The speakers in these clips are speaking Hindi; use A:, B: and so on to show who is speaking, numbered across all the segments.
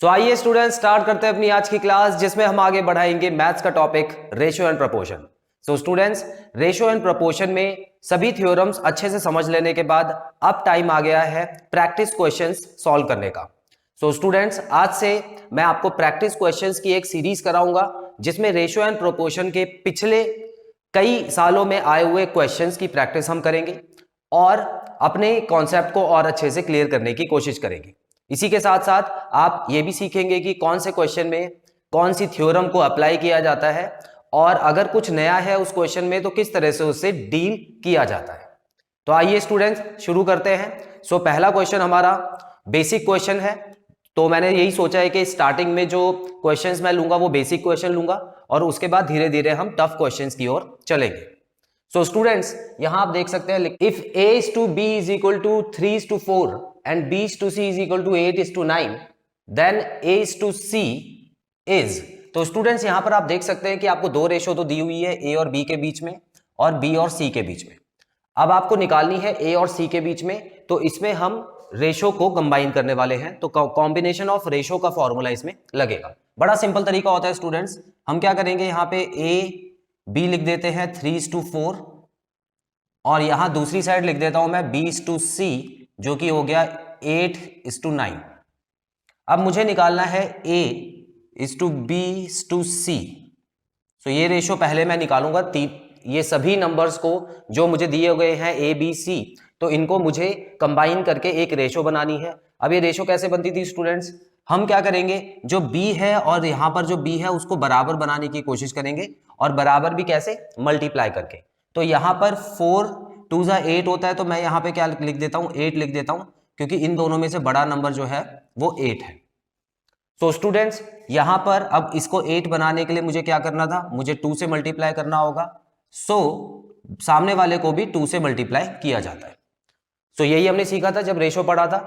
A: आइए स्टूडेंट स्टार्ट करते हैं अपनी आज की क्लास, जिसमें हम आगे बढ़ाएंगे मैथ्स का topic ratio and proportion. Students, ratio and proportion में सभी थ्योरम्स अच्छे से समझ लेने के बाद अब टाइम आ गया है प्रैक्टिस क्वेश्चंस सॉल्व करने का। स्टूडेंट्स, आज से मैं आपको प्रैक्टिस क्वेश्चंस की एक सीरीज कराऊंगा, जिसमें रेशियो एंड प्रोपोर्शन के पिछले कई सालों में आए हुए क्वेश्चंस की प्रैक्टिस हम करेंगे और अपने कॉन्सेप्ट को और अच्छे से क्लियर करने की कोशिश करेंगे। इसी के साथ साथ आप ये भी सीखेंगे कि कौन से क्वेश्चन में कौन सी थ्योरम को अप्लाई किया जाता है और अगर कुछ नया है उस क्वेश्चन में तो किस तरह से उससे डील किया जाता है। तो आइए स्टूडेंट्स शुरू करते हैं। पहला क्वेश्चन हमारा बेसिक क्वेश्चन है, तो मैंने यही सोचा है कि स्टार्टिंग में जो क्वेश्चंस मैं लूंगा वो बेसिक क्वेश्चन लूंगा और उसके बाद धीरे धीरे हम टफ क्वेश्चंस की ओर चलेंगे। स्टूडेंट्स, यहां आप देख सकते हैं, if a is to b is equal to 3 is to 4 and b is to c is equal to 8 is to 9, then a is to c is। तो स्टूडेंट्स, यहां पर आप देख सकते हैं कि आपको दो रेशो तो दी हुई है a और b के बीच में और b और c के बीच में। अब आपको निकालनी है a और c के बीच में, तो इसमें हम रेशो को कंबाइन करने वाले हैं, तो कॉम्बिनेशन ऑफ रेशो का फॉर्मूला इसमें लगेगा। बड़ा सिंपल तरीका होता है स्टूडेंट्स। हम क्या करेंगे, यहाँ पे a b लिख देते हैं 3:4 और यहां दूसरी साइड लिख देता हूं मैं b:c, जो कि हो गया 8:9। अब मुझे निकालना है a:b:c। तो ये रेशो पहले मैं निकालूंगा। ये सभी नंबर्स को जो मुझे दिए गए हैं a b c, तो इनको मुझे कंबाइन करके एक रेशो बनानी है। अब ये रेशो कैसे बनती थी स्टूडेंट्स, हम क्या करेंगे, जो b है और यहां पर जो b है उसको बराबर बनाने की कोशिश करेंगे, और बराबर भी कैसे, मल्टीप्लाई करके। तो यहां पर 4 2 8 होता है, तो मैं यहां पे क्या लिख देता हूं, 8 लिख देता हूं, क्योंकि इन दोनों में से बड़ा नंबर जो है वो 8 है। तो स्टूडेंट्स, यहां पर अब इसको 8 बनाने के लिए मुझे क्या करना था, मुझे 2 से मल्टीप्लाई करना होगा। सामने वाले को भी 2 से मल्टीप्लाई किया जाता है। यही हमने सीखा था जब रेशो पढ़ा था।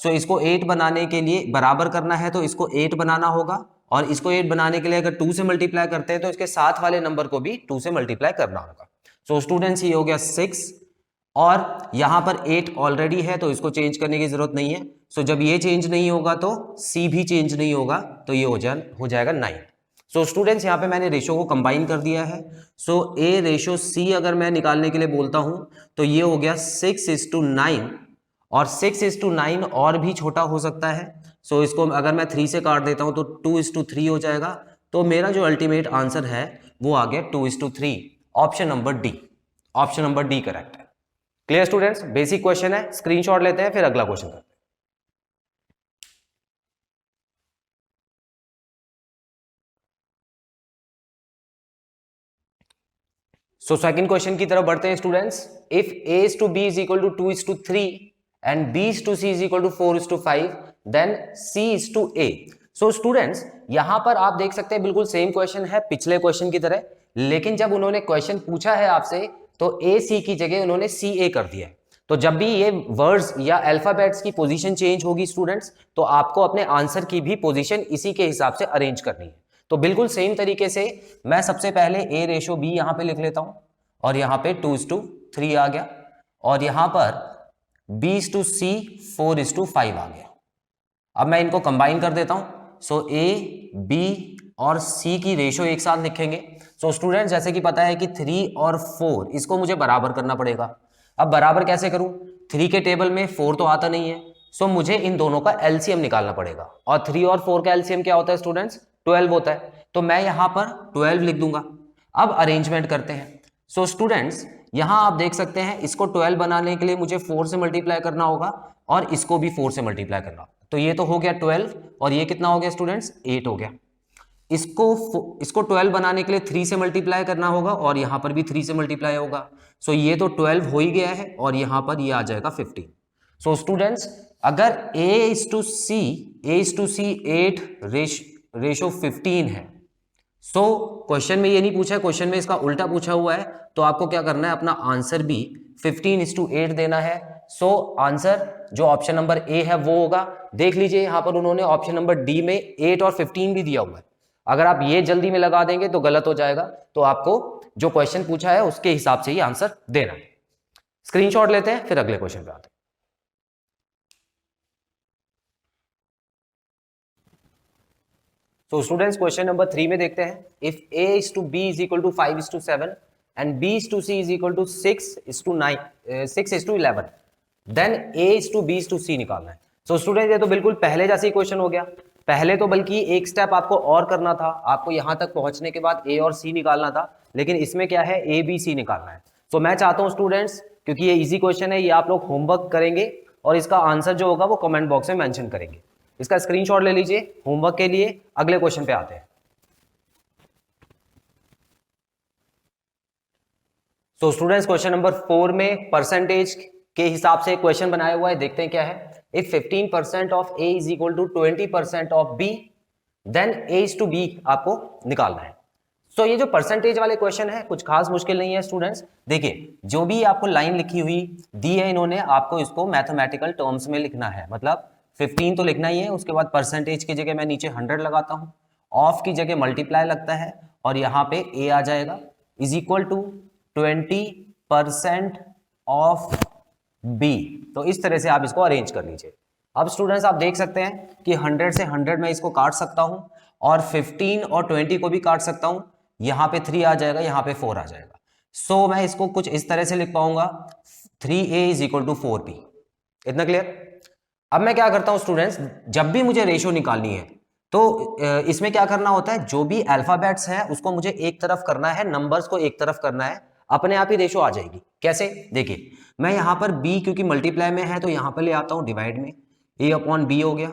A: इसको 8 बनाने के लिए बराबर करना है, तो इसको 8 बनाना होगा, और इसको 8 बनाने के लिए अगर 2 से मल्टीप्लाई करते हैं तो इसके साथ वाले नंबर को भी 2 से मल्टीप्लाई करना होगा। स्टूडेंट्स, ये हो गया 6 और यहां पर 8 ऑलरेडी है, तो इसको चेंज करने की जरूरत नहीं है। जब ये चेंज नहीं होगा तो C भी चेंज नहीं होगा, तो ये हो जाएगा 9। स्टूडेंट्स, यहाँ पे मैंने रेशो को कंबाइन कर दिया है। A:C अगर मैं निकालने के लिए बोलता हूं तो ये हो गया 6:9, और 6:9 और भी छोटा हो सकता है। इसको अगर मैं 3 से काट देता हूं तो 2:3 हो जाएगा। तो मेरा जो अल्टीमेट आंसर है वो आ गया 2:3। ऑप्शन नंबर डी करेक्ट है। क्लियर स्टूडेंट्स, बेसिक क्वेश्चन है, स्क्रीनशॉट लेते हैं, फिर अगला क्वेश्चन करते हैं। सेकंड क्वेश्चन की तरफ बढ़ते हैं students. If a is to b is equal to 2 is to 3 and b is to c is equal to 4 is to 5, then c is to a। Students, यहां पर आप देख सकते हैं बिल्कुल सेम क्वेश्चन है पिछले क्वेश्चन की तरह, लेकिन जब उन्होंने क्वेश्चन पूछा है आपसे तो a c की जगह उन्होंने c a कर दिया है। तो जब भी ये वर्ड्स या अल्फाबेट्स की पोजीशन चेंज होगी स्टूडेंट्स, तो आपको अपने आंसर की भी पोजीशन इसी के हिसाब से अरेंज करनी है। तो बिल्कुल सेम तरीके से मैं सबसे पहले A:B यहां पे लिख लेता हूं, और यहां पे 2:3 आ गया, और यहां पर B:C 4:5 आ गया। अब मैं इनको कंबाइन कर देता हूं। A, B और C की रेशो एक साथ लिखेंगे। स्टूडेंट, जैसे कि पता है कि 3 और 4 इसको मुझे बराबर करना पड़ेगा। अब बराबर कैसे करूं, 3 के टेबल में 4 तो आता नहीं है, मुझे इन दोनों का एलसीएम निकालना पड़ेगा, और 3 और 4 का एलसीएम क्या होता है स्टूडेंट्स, 12 होता है। तो मैं यहां पर 12 लिख दूंगा। अब अरेंजमेंट करते हैं। स्टूडेंट्स, यहां आप देख सकते हैं, इसको 12 बनाने के लिए मुझे 4 से मल्टीप्लाई करना होगा, और इसको भी 4 से मल्टीप्लाई करना होगा। तो ये तो हो गया 12, और ये कितना हो गया स्टूडेंट्स, 8 हो गया। इसको 12 बनाने के लिए 3 से मल्टीप्लाई करना होगा, और यहां पर भी 3 से मल्टीप्लाई होगा। ये तो 12 हो ही गया है, और यहां पर ये आ जाएगा 15। स्टूडेंट्स, अगर A:C 8 रेशो 15 है, क्वेश्चन में ये नहीं पूछा है, क्वेश्चन में इसका उल्टा पूछा हुआ है, तो आपको क्या करना है, अपना आंसर भी 15:8 देना है। आंसर जो ऑप्शन नंबर ए है वो होगा। देख लीजिए, यहां पर उन्होंने ऑप्शन नंबर डी में 8 और 15 भी दिया हुआ है। अगर आप ये जल्दी में लगा देंगे तो गलत हो जाएगा, तो आपको जो क्वेश्चन पूछा है उसके हिसाब से ही आंसर देना है। स्क्रीनशॉट लेते हैं, फिर अगले क्वेश्चन पे आते हैं। सो स्टूडेंट्स क्वेश्चन नंबर 3 में देखते हैं, if a is to b is equal to 5 is to 7 and b is to c is equal to 6 is to 9 6 is to 11 then a is to b is to c निकालना है। सो स्टूडेंट ये तो बिल्कुल पहले जैसे ही क्वेश्चन हो गया। पहले तो बल्कि एक स्टेप आपको और करना था, आपको यहां तक पहुंचने के बाद a और c निकालना था, लेकिन इसमें क्या है a b c निकालना है। सो मैं चाहता हूं स्टूडेंट्स, क्योंकि ये इजी क्वेश्चन है, ये आप लोग होमवर्क करेंगे और इसका आंसर जो होगा वो कमेंट बॉक्स में मेंशन करेंगे। इसका स्क्रीनशॉट ले लीजिए होमवर्क के लिए। अगले क्वेश्चन पे आते हैं। सो स्टूडेंट्स क्वेश्चन नंबर 4 में परसेंटेज के हिसाब से क्वेश्चन बनाया हुआ है, देखते हैं क्या है। If 15% of a is equal to 20% of b then a is to b आपको निकालना है। सो ये जो परसेंटेज वाले क्वेश्चन है कुछ खास मुश्किल नहीं है स्टूडेंट्स। देखिए जो भी आपको लाइन लिखी हुई दी है इन्होंने, आपको इसको मैथमेटिकल टर्म्स में लिखना है। मतलब 15 तो लिखना ही है, उसके बाद परसेंटेज की जगह मैं नीचे 100 लगाता हूं, ऑफ की जगह मल्टीप्लाई लगता है और यहाँ पे a आ जाएगा is equal to 20% of b। तो इस तरह से आप इसको अरेंज कर लीजिए। अब स्टूडेंट्स आप देख सकते हैं कि 100 से 100 मैं इसको काट सकता हूं और 15 और 20 को भी काट सकता हूं। यहाँ पे 3 आ जाएगा, यहाँ पे 4 आ जाएगा। सो मैं इसको कुछ इस तरह से लिख पाऊंगा 3a is equal to 4b। इतना क्लियर? अब मैं क्या करता हूं स्टूडेंट्स, जब भी मुझे रेशो निकालनी है तो इसमें क्या करना होता है, जो भी अल्फाबेट्स है उसको मुझे एक तरफ करना है, नंबर्स को एक तरफ करना है, अपने आप ही रेशो आ जाएगी। कैसे? देखिए मैं यहाँ पर b क्योंकि मल्टीप्लाई में है तो यहाँ पर ले आता हूँ डिवाइड में, a अपॉन b हो गया,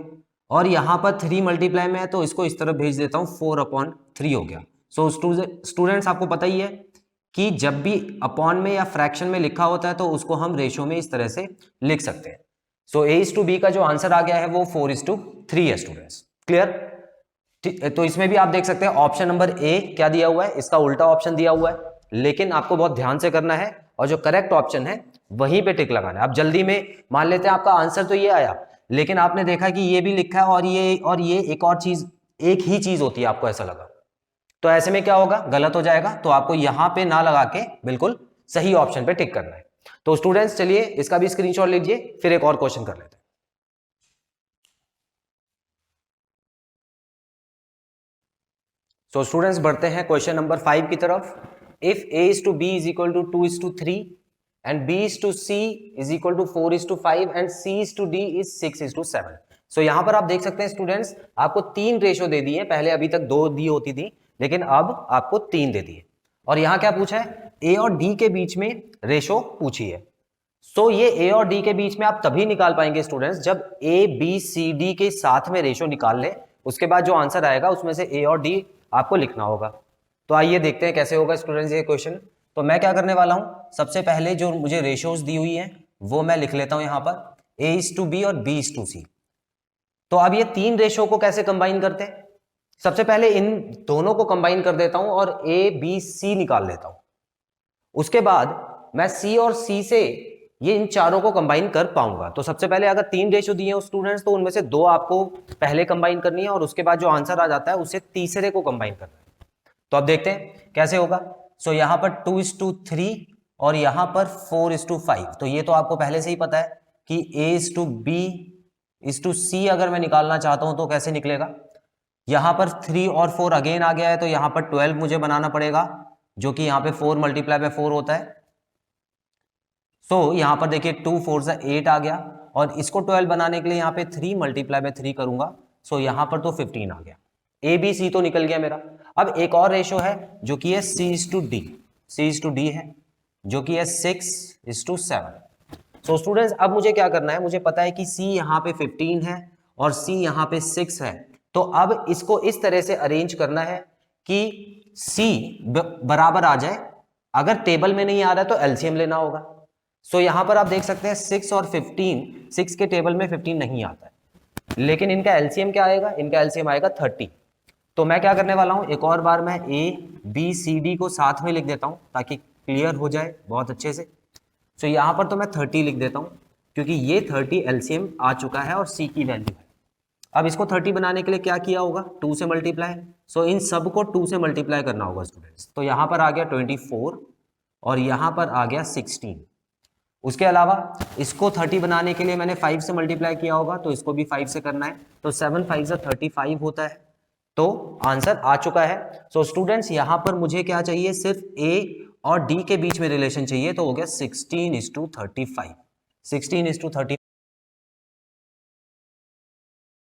A: और यहाँ पर 3 मल्टीप्लाई में है तो इसको इस तरफ भेज देता हूँ 4 अपॉन 3 हो गया। सो स्टूडेंट्स आपको पता ही है कि जब भी अपॉन में या फ्रैक्शन में लिखा होता है तो उसको हम रेशो में इस तरह से लिख सकते हैं। सो a इज टू b का जो आंसर आ गया है वो 4 इज टू 3 है स्टूडेंट्स। क्लियर? तो इसमें भी आप देख सकते हैं ऑप्शन नंबर ए क्या दिया हुआ है, इसका उल्टा ऑप्शन दिया हुआ है, लेकिन आपको बहुत ध्यान से करना है और जो करेक्ट ऑप्शन है वहीं पे टिक लगाना है। अब जल्दी में मान लेते हैं आपका आंसर तो ये आया, लेकिन आपने देखा कि ये भी लिखा है और ये एक और चीज, एक ही चीज होती है, आपको ऐसा लगा, तो ऐसे में क्या होगा, गलत हो जाएगा। तो आपको यहां पे ना लगा के बिल्कुल सही ऑप्शन पे टिक करना है। तो स्टूडेंट्स चलिए इसका भी स्क्रीनशॉट लीजिए, फिर एक और क्वेश्चन कर लेते हैं। सो स्टूडेंट्स बढ़ते हैं क्वेश्चन नंबर 5 की तरफ। If a is to b is equal to 2 is to 3 and b is to c is equal to 4 is to 5 and c is to d is 6 is to 7। सो यहां पर आप देख सकते हैं स्टूडेंट्स, आपको 3 रेशो दे दिए, पहले अभी तक 2 दी होती थी, लेकिन अब आपको 3 दे दिए। और यहां क्या पूछा है, a और d के बीच में रेशो पूछी है। सो ये a और d के बीच में आप तभी निकाल पाएंगे स्टूडेंट्स जब a b c d के साथ में रेशो निकाल ले, उसके बाद जो आंसर आएगा उसमें से a और d आपको लिखना होगा। तो आइए देखते हैं कैसे होगा स्टूडेंट्स ये क्वेश्चन। तो मैं क्या करने वाला हूं, सबसे पहले जो मुझे रेशोज दी हुई है वो मैं लिख लेता हूं यहां पर, a is to b और b is to c। तो अब ये 3 रेशो को कैसे कंबाइन करते हैं, सबसे पहले इन दोनों को कंबाइन कर देता हूं और a b c निकाल लेता हूं। उसके बाद मैं c और c से ये इन चारों को कंबाइन कर पाऊंगा। तो सबसे पहले अगर 3 रेशो दिए हैं स्टूडेंट्स तो उनमें से 2 आपको पहले कंबाइन करनी है और उसके बाद जो आंसर आ जाता है उससे तीसरे को कंबाइन करना है। तो अब देखते हैं कैसे होगा। सो यहां पर 2 is to 3 और यहां पर 4 is to 5। तो ये तो आपको पहले से ही पता है कि a is to b is to c अगर मैं निकालना चाहता हूं तो कैसे निकलेगा। यहां पर 3 और 4 अगेन आ गया है तो यहां पर 12 मुझे बनाना पड़ेगा, जो कि यहां पे 4 मल्टीप्लाई बाय 4 होता है। सो यहां पर देखिए 2 4 से 8 आ गया और इसको 12 बनाने के लिए यहां पे 3 मल्टीप्लाई बाय 3 करूंगा। सो यहां पर तो 15 आ गया, ए बी सी तो निकल गया मेरा। अब एक और रेशो है जो कि है c is to d, c is to d है जो कि है 6 is to 7। सो स्टूडेंट्स अब मुझे क्या करना है, मुझे पता है कि c यहाँ पे 15 है और c यहाँ पे 6 है। तो अब इसको इस तरह से अरेंज करना है कि c बराबर आ जाए। अगर टेबल में नहीं आ रहा है तो एलसीएम लेना होगा। सो यहां पर आप देख सकते हैं 6 और 15, 6 के टेबल में 15 नहीं आता है, लेकिन इनका एलसीएम क्या आएगा, इनका एलसीएम आएगा 30। तो मैं क्या करने वाला हूं, एक और बार मैं a b c d को साथ में लिख देता हूं ताकि क्लियर हो जाए बहुत अच्छे से। तो यहां पर तो मैं 30 लिख देता हूं क्योंकि ये 30 एलसीएम आ चुका है और c की वैल्यू है। अब इसको 30 बनाने के लिए क्या किया होगा, 2 से मल्टीप्लाई। सो इन सब को 2 से मल्टीप्लाई करना होगा स्टूडेंट्स। तो यहां पर आ गया 24 और यहां पर आ गया 16। उसके अलावा इसको 30 बनाने के लिए मैंने 5 से मल्टीप्लाई किया होगा, तो इसको भी 5 से करना है। तो 7 5 35 होता है। तो आंसर आ चुका है। सो स्टूडेंट्स यहां पर मुझे क्या चाहिए, सिर्फ ए और डी के बीच में रिलेशन चाहिए, तो हो गया 16:35। 16:35